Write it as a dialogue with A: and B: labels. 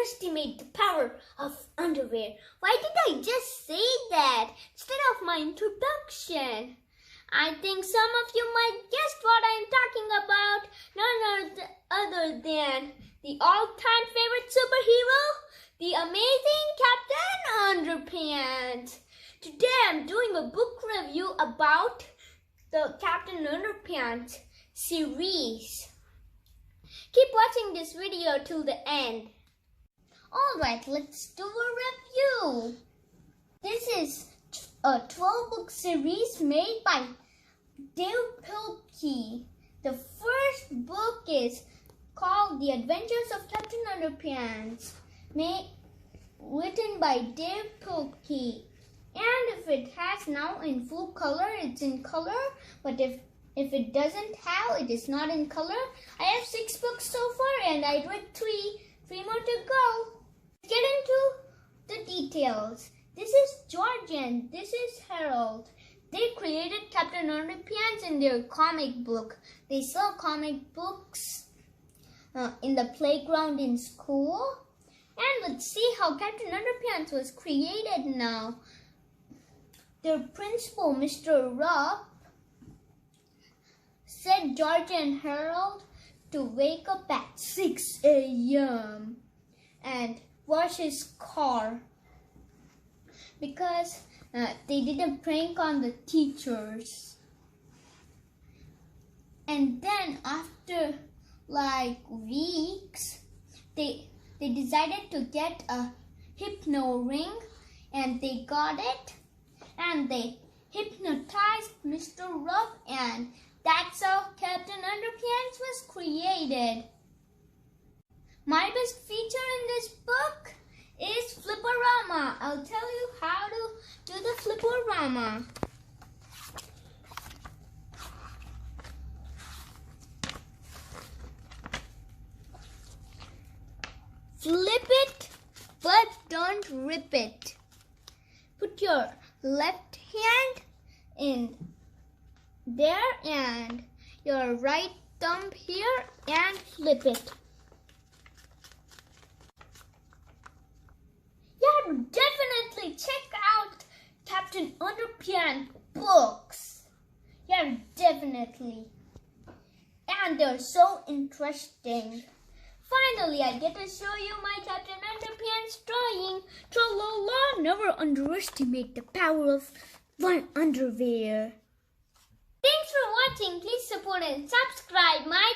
A: underestimate the power of underwear. Why did I just say that instead of my introduction? I think some of you might guess what I'm talking about. None other than the all-time favorite superhero, the amazing Captain Underpants. Today I'm doing a book review about the Captain Underpants series. Keep watching this video till the end. Alright, let's do a review. This is a 12-book series made by Dave Pilkey. The first book is called The Adventures of Captain Underpants, written by Dave Pilkey. And if it has now in full color, it's in color. But if it doesn't have, it is not in color. I have 6 books so far and I read 3 more to go. Let's get into the details. This is George and this is Harold. They created Captain Underpants in their comic book. They sell comic books in the playground in school. And let's see how Captain Underpants was created now. Their principal, Mr. Rupp, said George and Harold to wake up at 6 a.m. and wash his car because they did a prank on the teachers. And then after like weeks, they decided to get a hypno ring, and they got it. And they hypnotized Mr. Rupp, and that's how Captain Underpants was created. My best feature in this book is Flipperama. I'll tell you how to do the Flipperama. Flip it, but don't rip it. Put your left hand in there and your right thumb here and flip it. Yeah, definitely check out Captain Underpants books. Yeah, definitely. And they're so interesting. Finally, I get to show you my Captain Underpants drawing. Tra-la-la, never underestimate the power of one underwear. Thanks for watching. Please support and subscribe my